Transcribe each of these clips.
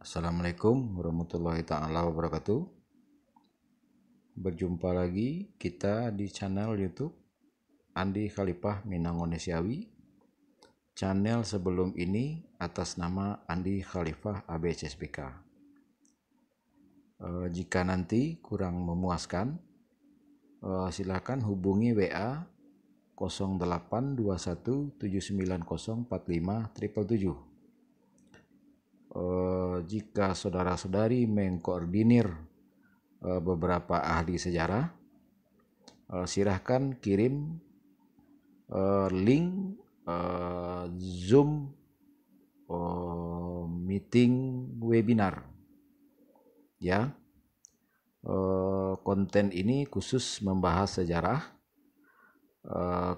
Assalamualaikum warahmatullahi ta'ala wabarakatuh. Berjumpa lagi kita di channel YouTube Andi Khalifah Minangonesiawi. Channel sebelum ini atas nama Andi Khalifah ABCSBK. Jika nanti kurang memuaskan, silakan hubungi WA 082179045777. Jika saudara-saudari mengkoordinir beberapa ahli sejarah, silahkan kirim link Zoom meeting webinar ya. Konten ini khusus membahas sejarah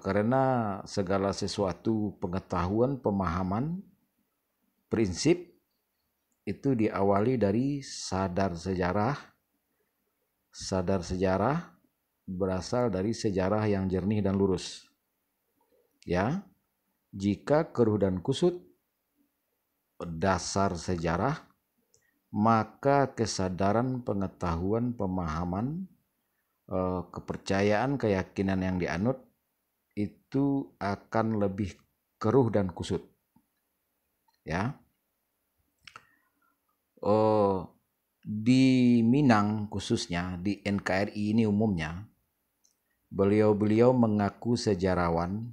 karena segala sesuatu pengetahuan, pemahaman, prinsip itu diawali dari sadar sejarah. Sadar sejarah berasal dari sejarah yang jernih dan lurus. Ya, jika keruh dan kusut dasar sejarah, maka kesadaran, pengetahuan, pemahaman, kepercayaan, keyakinan yang dianut itu akan lebih keruh dan kusut. Ya. Di Minang khususnya, di NKRI ini umumnya, beliau-beliau mengaku sejarawan,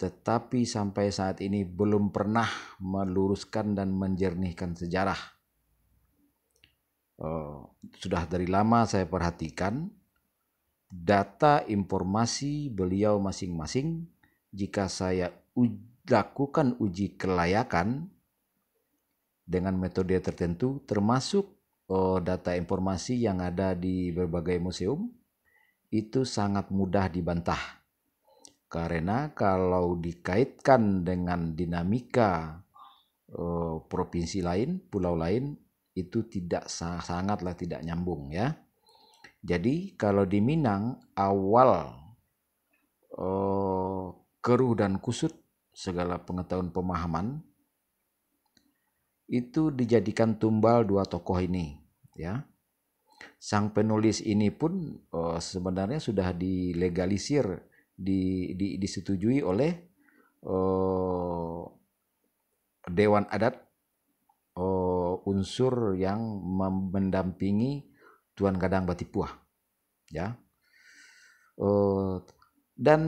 tetapi sampai saat ini belum pernah meluruskan dan menjernihkan sejarah. Sudah dari lama saya perhatikan data informasi beliau masing-masing. Jika saya lakukan uji kelayakan dengan metode tertentu, termasuk data informasi yang ada di berbagai museum, itu sangat mudah dibantah. Karena kalau dikaitkan dengan dinamika provinsi lain, pulau lain, itu sangatlah tidak nyambung ya. Jadi kalau di Minang awal keruh dan kusut segala pengetahuan pemahaman itu dijadikan tumbal dua tokoh ini ya. Sang penulis ini pun sebenarnya sudah dilegalisir, disetujui oleh Dewan Adat, unsur yang mendampingi Tuan Gadang Batipuah ya. Dan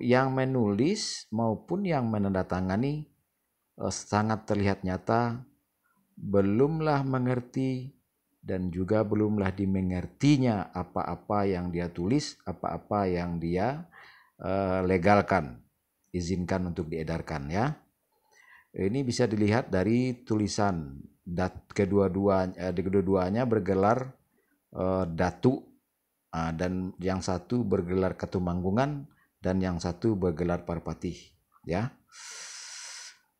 yang menulis maupun yang menandatangani sangat terlihat nyata belumlah mengerti dan juga belumlah dimengertinya apa-apa yang dia tulis, apa-apa yang dia legalkan, izinkan untuk diedarkan ya. Ini bisa dilihat dari tulisan kedua-duanya bergelar Datu, dan yang satu bergelar Katumanggungan dan yang satu bergelar Parpatih ya.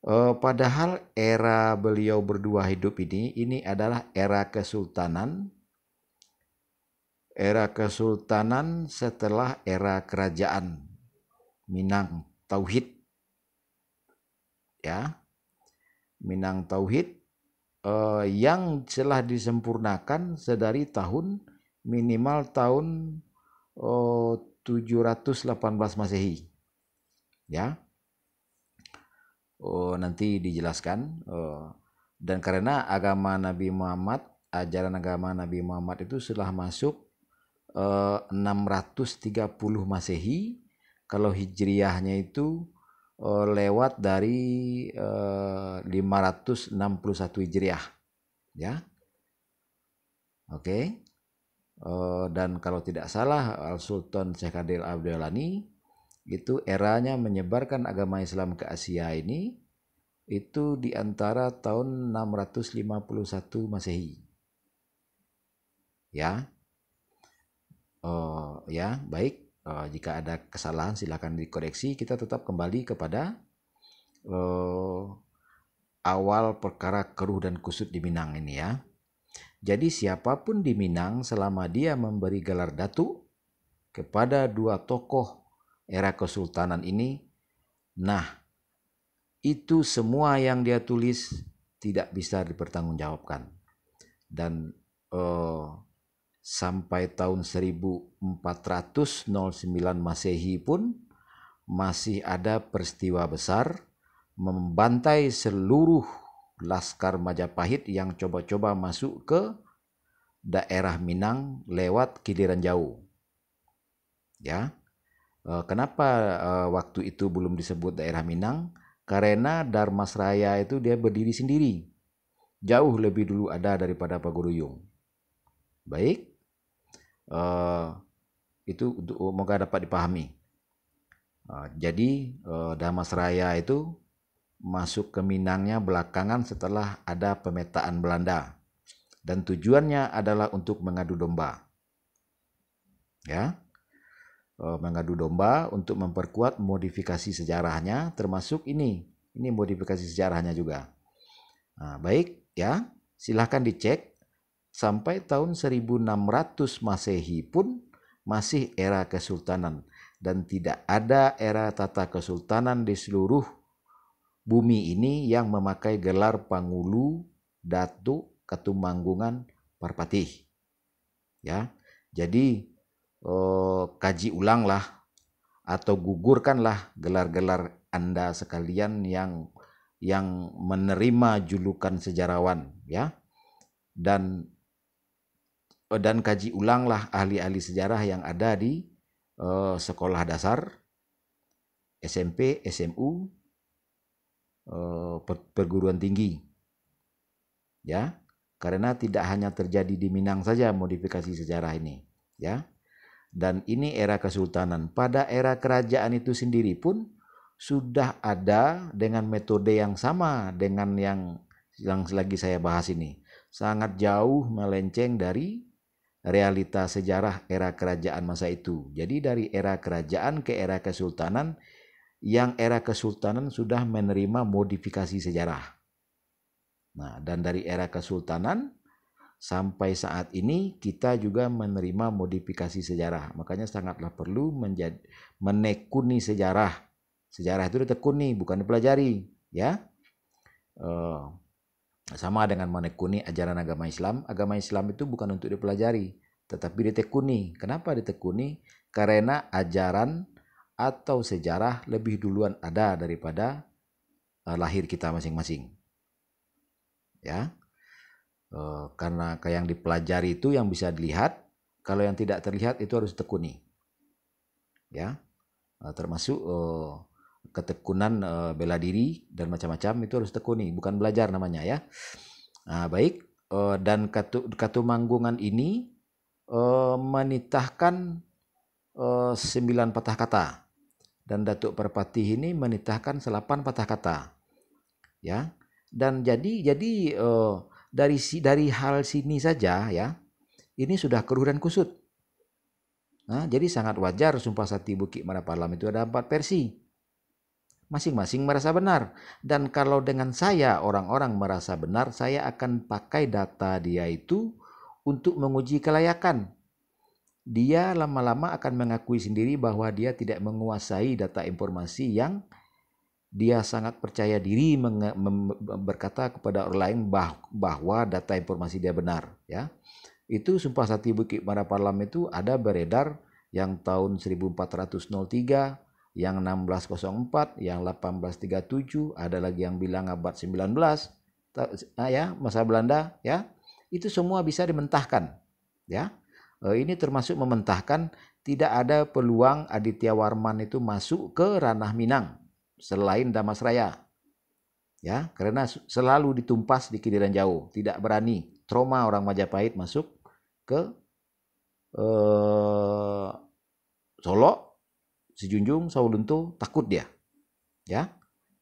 Padahal era beliau berdua hidup ini adalah era kesultanan setelah era kerajaan Minang Tauhid ya. Minang Tauhid yang telah disempurnakan sedari minimal tahun 718 Masehi ya. Nanti dijelaskan. Dan karena agama Nabi Muhammad, ajaran agama Nabi Muhammad itu sudah masuk 630 Masehi, kalau Hijriyahnya itu lewat dari 561 Hijriah ya. Oke. Dan kalau tidak salah Al Sultan Syekh Adil Abdulani itu eranya menyebarkan agama Islam ke Asia ini itu di antara tahun 651 Masehi. Ya. Ya, baik. Jika ada kesalahan silakan dikoreksi. Kita tetap kembali kepada awal perkara keruh dan kusut di Minang ini ya. Jadi siapapun di Minang selama dia memberi gelar Datu kepada dua tokoh era kesultanan ini, nah itu semua yang dia tulis tidak bisa dipertanggungjawabkan. Dan sampai tahun 1409 Masehi pun masih ada peristiwa besar membantai seluruh laskar Majapahit yang coba-coba masuk ke daerah Minang lewat Kiliran Jauh. Ya, kenapa waktu itu belum disebut daerah Minang? Karena Darmasraya itu dia berdiri sendiri, jauh lebih dulu ada daripada Paguruyung. Baik, itu untuk semoga dapat dipahami. Jadi Darmasraya itu masuk ke Minangnya belakangan setelah ada pemetaan Belanda, dan tujuannya adalah untuk mengadu domba. Ya, mengadu domba untuk memperkuat modifikasi sejarahnya, termasuk ini modifikasi sejarahnya juga. Baik ya, silahkan dicek sampai tahun 1600 Masehi pun masih era kesultanan, dan tidak ada era tata kesultanan di seluruh bumi ini yang memakai gelar Pangulu, Datuk, Katumanggungan, Parpatih. Ya, jadi kaji ulanglah atau gugurkanlah gelar-gelar Anda sekalian yang menerima julukan sejarawan, ya, dan kaji ulanglah ahli-ahli sejarah yang ada di sekolah dasar, SMP, SMU, perguruan tinggi, ya, karena tidak hanya terjadi di Minang saja modifikasi sejarah ini, ya. Dan ini era kesultanan. Pada era kerajaan itu sendiri pun sudah ada dengan metode yang sama dengan yang lagi saya bahas ini. Sangat jauh melenceng dari realita sejarah era kerajaan masa itu. Jadi dari era kerajaan ke era kesultanan, yang era kesultanan sudah menerima modifikasi sejarah. Nah, dan dari era kesultanan sampai saat ini kita juga menerima modifikasi sejarah. Makanya sangatlah perlu menekuni sejarah. Sejarah itu ditekuni, bukan dipelajari, ya. Sama dengan menekuni ajaran agama Islam. Agama Islam itu bukan untuk dipelajari, tetapi ditekuni. Kenapa ditekuni? Karena ajaran atau sejarah lebih duluan ada daripada lahir kita masing-masing. Ya. Karena kayak yang dipelajari itu yang bisa dilihat, kalau yang tidak terlihat itu harus ditekuni, ya, termasuk ketekunan bela diri dan macam-macam itu harus tekuni, bukan belajar namanya, ya. Baik, dan Katumanggungan ini menitahkan 9 patah kata, dan Datuk Parpatih ini menitahkan 8 patah kata, ya. Dan jadi dari hal sini saja, ya, ini sudah keruh dan kusut. Nah, jadi sangat wajar Sumpah Sakti Bukit Madapalam itu ada 4 versi. Masing-masing merasa benar. Dan kalau dengan saya, orang-orang merasa benar, saya akan pakai data dia itu untuk menguji kelayakan. Dia lama-lama akan mengakui sendiri bahwa dia tidak menguasai data informasi yang dia sangat percaya diri berkata kepada orang lain bahwa data informasi dia benar, ya. Itu Sumpah Sakti Bukit Madapalam itu ada beredar yang tahun 1403, yang 1604, yang 1837, ada lagi yang bilang abad 19, ya, masa Belanda, ya. Itu semua bisa dimentahkan, ya. Ini termasuk mementahkan tidak ada peluang Aditya Warman itu masuk ke ranah Minang selain Damasraya, ya, karena selalu ditumpas di Kiliran Jauh, tidak berani. Trauma orang Majapahit masuk ke Solo, Sijunjung, Sawalunto, takut dia, ya.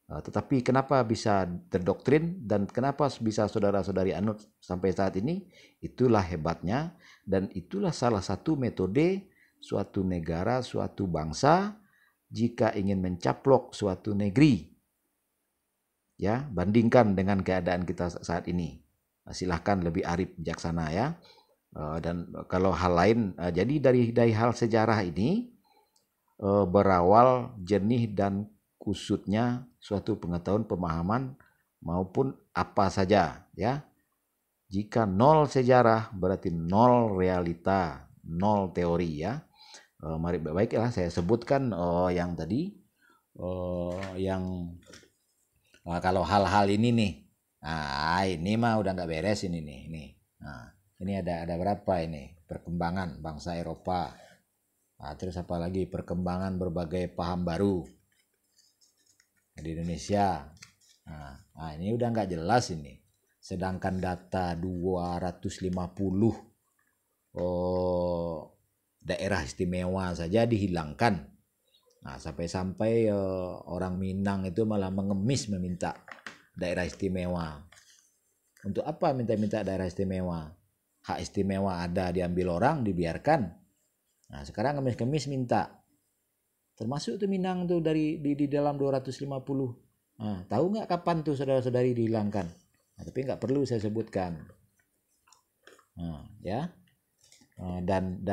Tetapi kenapa bisa terdoktrin dan kenapa bisa saudara-saudari anut sampai saat ini? Itulah hebatnya, dan itulah salah satu metode suatu negara, suatu bangsa jika ingin mencaplok suatu negeri, ya, bandingkan dengan keadaan kita saat ini. Silahkan lebih arif bijaksana, ya. Dan kalau hal lain, jadi dari hal sejarah ini berawal jernih dan kusutnya suatu pengetahuan pemahaman maupun apa saja, ya. Jika nol sejarah berarti nol realita, nol teori, ya. Mari baiklah saya sebutkan yang tadi, yang kalau hal-hal ini nih, ini mah udah nggak beres ini nih, nih. Nah, ini ada berapa ini perkembangan bangsa Eropa. Terus apalagi perkembangan berbagai paham baru di Indonesia. Ini udah nggak jelas ini. Sedangkan data 250 daerah istimewa saja dihilangkan. Sampai-sampai orang Minang itu malah mengemis meminta daerah istimewa. Untuk apa minta-minta daerah istimewa? Hak istimewa ada diambil orang, dibiarkan. Sekarang ngemis-ngemis minta. Termasuk tuh Minang tuh di dalam 250. Tahu nggak kapan tuh saudara-saudari dihilangkan? Tapi nggak perlu saya sebutkan. Ya. Dan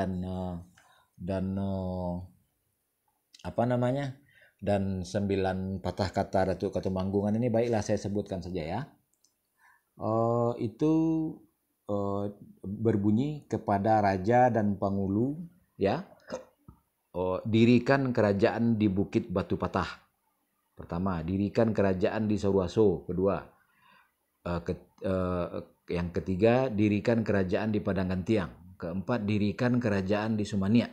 apa namanya? Dan 9 patah kata Datuk Katumanggungan ini baiklah saya sebutkan saja, ya. Itu berbunyi kepada raja dan pangulu, ya. Dirikan kerajaan di Bukit Batu Patah. Pertama, dirikan kerajaan di Saruaso. Kedua, yang ketiga, dirikan kerajaan di Padangan Tiang. Keempat, dirikan kerajaan di Sumania.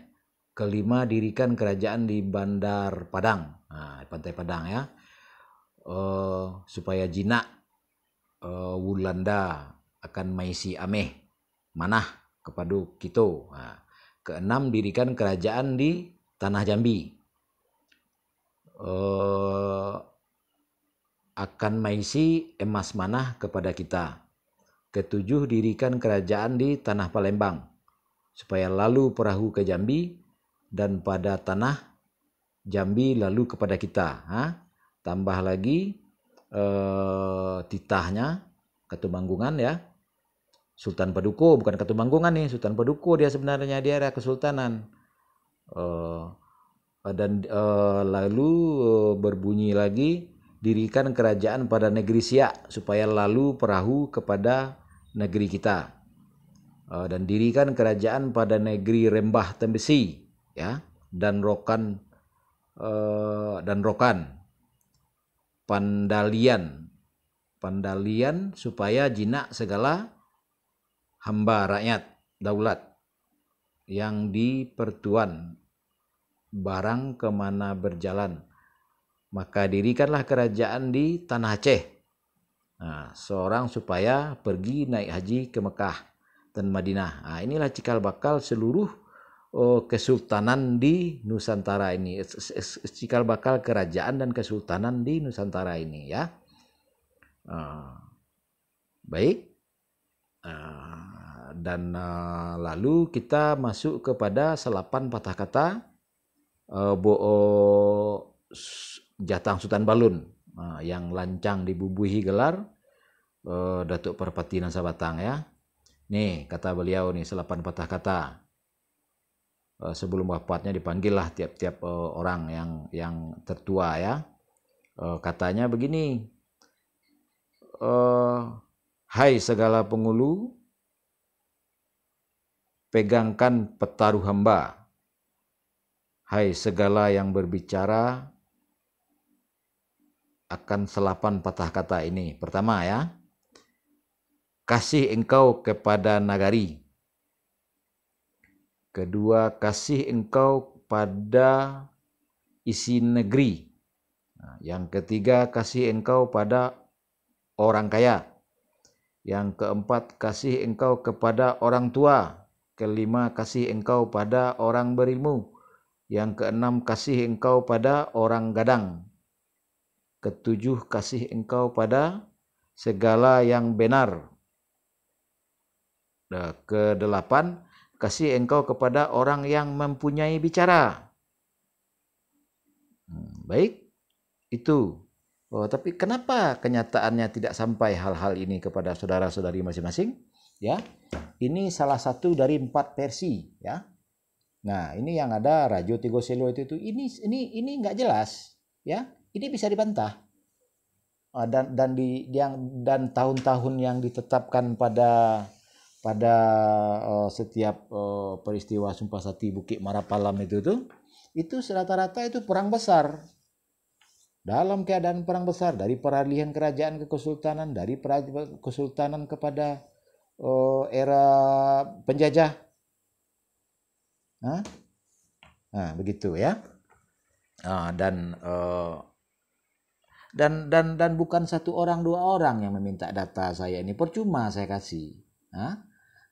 Kelima, dirikan kerajaan di Bandar Padang, Pantai Padang, ya. Supaya jinak Wulanda akan maisi ameh manah kepada kita. Keenam, dirikan kerajaan di Tanah Jambi. Akan maisi emas manah kepada kita. Ketujuh, dirikan kerajaan di Tanah Palembang, supaya lalu perahu ke Jambi dan pada tanah Jambi lalu kepada kita. Tambah lagi titahnya Katumanggungan, ya. Sultan Paduka, bukan Katumanggungan nih, Sultan Paduka dia sebenarnya, dia ada kesultanan. Dan lalu berbunyi lagi, dirikan kerajaan pada negeri Siak supaya lalu perahu kepada negeri kita. Dan dirikan kerajaan pada negeri Rembah Tembesi, ya, dan Rokan Pandalian supaya jinak segala hamba rakyat daulat yang di pertuan barang kemana berjalan. Maka dirikanlah kerajaan di Tanah Aceh, seorang supaya pergi naik haji ke Mekah dan Madinah. Inilah cikal bakal seluruh kesultanan di Nusantara ini, cikal bakal kerajaan dan kesultanan di Nusantara ini, ya. Baik. Dan lalu kita masuk kepada 8 patah kata Jatang Sultan Balun, yang lancang dibubuhi gelar Datuk Parpati Nangsa Batang, ya. Nih kata beliau nih 8 patah kata. Sebelum wafatnya dipanggillah tiap-tiap orang yang tertua, ya. Katanya begini, hai segala pengulu, pegangkan petaruh hamba. Hai segala yang berbicara akan 8 patah kata ini. Pertama, ya, kasih engkau kepada nagari. Kedua, kasih engkau pada isi negeri. Yang ketiga, kasih engkau pada orang kaya. Yang keempat, kasih engkau kepada orang tua. Kelima, kasih engkau pada orang berilmu. Yang keenam, kasih engkau pada orang gadang. Ketujuh, kasih engkau pada segala yang benar. Kedelapan, kasih engkau kepada orang yang mempunyai bicara. Baik, itu. Tapi kenapa kenyataannya tidak sampai hal-hal ini kepada saudara-saudari masing-masing? Ya, ini salah satu dari 4 versi, ya. Nah, ini yang ada Rajo Tigo Selo itu ini nggak jelas, ya. Ini bisa dibantah. dan tahun-tahun yang ditetapkan pada setiap peristiwa Sumpah Sati Bukit Marapalam itu rata-rata itu perang besar. Dalam keadaan perang besar, dari peralihan kerajaan ke kesultanan, dari kesultanan kepada era penjajah. Nah, begitu ya. Dan bukan satu orang dua orang yang meminta data saya ini, percuma saya kasih.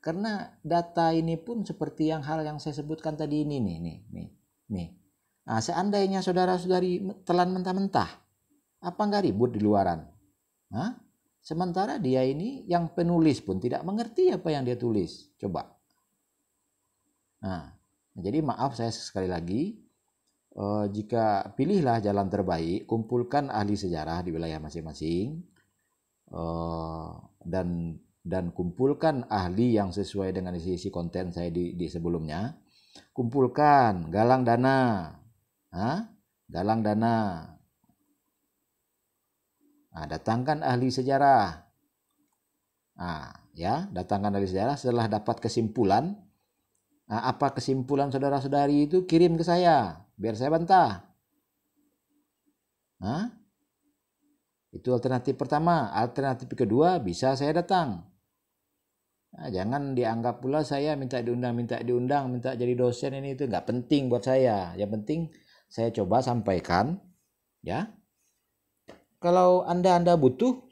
Karena data ini pun seperti hal yang saya sebutkan tadi ini nih. Seandainya saudara-saudari telan mentah-mentah, apa nggak ribut di luaran? Sementara dia ini yang penulis pun tidak mengerti apa yang dia tulis. Coba. Jadi maaf saya sekali lagi, jika pilihlah jalan terbaik, kumpulkan ahli sejarah di wilayah masing-masing, dan kumpulkan ahli yang sesuai dengan isi konten saya di sebelumnya. Kumpulkan, galang dana. Datangkan ahli sejarah. Datangkan ahli sejarah. Setelah dapat kesimpulan, apa kesimpulan saudara-saudari itu kirim ke saya, biar saya bantah. Itu alternatif pertama. Alternatif kedua, bisa saya datang. Jangan dianggap pula saya minta diundang, minta jadi dosen ini itu nggak penting buat saya. Yang penting saya coba sampaikan, ya. Kalau Anda butuh,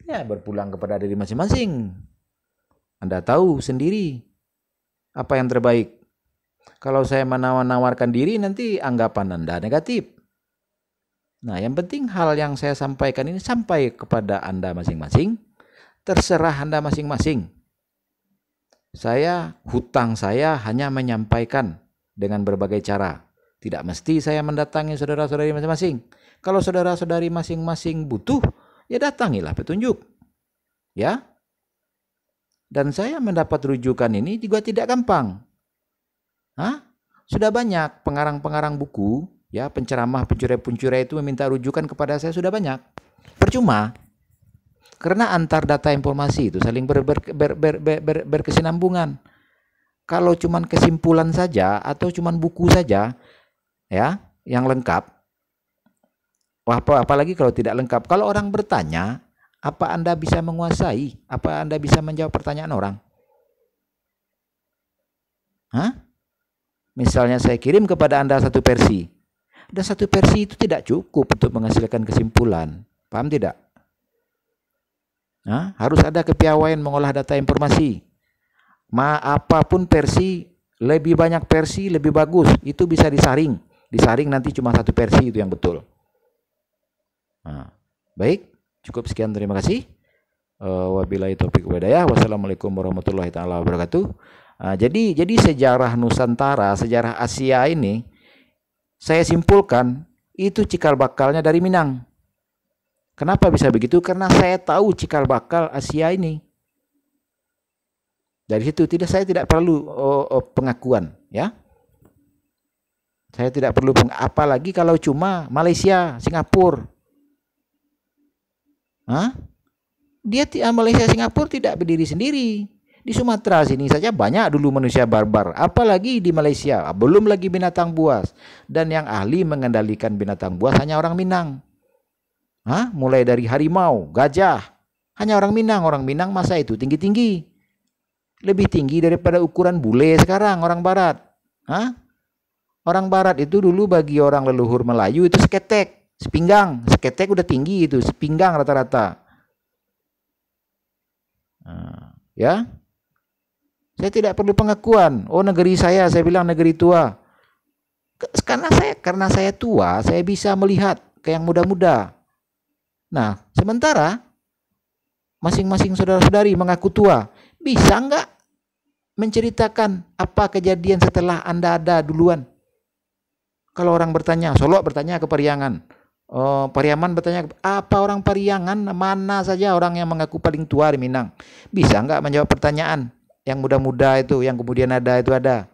ya berpulang kepada diri masing-masing. Anda tahu sendiri apa yang terbaik. Kalau saya menawarkan diri, nanti anggapan Anda negatif. Nah, yang penting hal yang saya sampaikan ini sampai kepada Anda masing-masing. Terserah Anda masing-masing. Hutang saya hanya menyampaikan dengan berbagai cara. Tidak mesti saya mendatangi saudara-saudari masing-masing. Kalau saudara-saudari masing-masing butuh, ya datangilah petunjuk. Ya. Dan saya mendapat rujukan ini juga tidak gampang. Sudah banyak pengarang-pengarang buku, ya, penceramah, pencuri itu meminta rujukan kepada saya sudah banyak. Percuma. Karena antar data informasi itu saling berkesinambungan. Kalau cuman kesimpulan saja atau cuman buku saja, ya, yang lengkap. Apalagi kalau tidak lengkap. Kalau orang bertanya, apa Anda bisa menguasai? Apa Anda bisa menjawab pertanyaan orang? Misalnya saya kirim kepada Anda satu versi. Dan satu versi itu tidak cukup untuk menghasilkan kesimpulan. Paham tidak? Harus ada kepiawaian mengolah data informasi. Apapun versi, lebih banyak versi, lebih bagus. Itu bisa disaring. Disaring nanti cuma satu versi itu yang betul. Baik, cukup sekian, terima kasih. Wabillahi taufiq wal hidayah. Wassalamualaikum warahmatullahi taala wabarakatuh. Jadi sejarah Nusantara, sejarah Asia ini saya simpulkan itu cikal bakalnya dari Minang. Kenapa bisa begitu? Karena saya tahu cikal bakal Asia ini. Dari situ saya tidak perlu pengakuan, ya. Saya tidak perlu apalagi kalau cuma Malaysia, Singapura. Malaysia, Singapura tidak berdiri sendiri. Di Sumatera sini saja banyak dulu manusia barbar, apalagi di Malaysia, belum lagi binatang buas. Dan yang ahli mengendalikan binatang buas hanya orang Minang. Mulai dari harimau, gajah, hanya orang Minang masa itu tinggi-tinggi. Lebih tinggi daripada ukuran bule sekarang orang barat. Orang barat itu dulu bagi orang leluhur Melayu itu seketek, sepinggang. Seketek udah tinggi itu, sepinggang rata-rata. Ya. Saya tidak perlu pengakuan. Oh, negeri saya bilang negeri tua. Karena saya tua, saya bisa melihat ke yang muda-muda. Nah, sementara masing-masing saudara-saudari mengaku tua, bisa enggak menceritakan apa kejadian setelah Anda ada duluan? Kalau orang bertanya, Solok bertanya ke Pariangan. Pariaman bertanya, apa orang Pariangan, mana saja orang yang mengaku paling tua di Minang? Bisa enggak menjawab pertanyaan? Yang muda-muda itu, yang kemudian ada itu ada.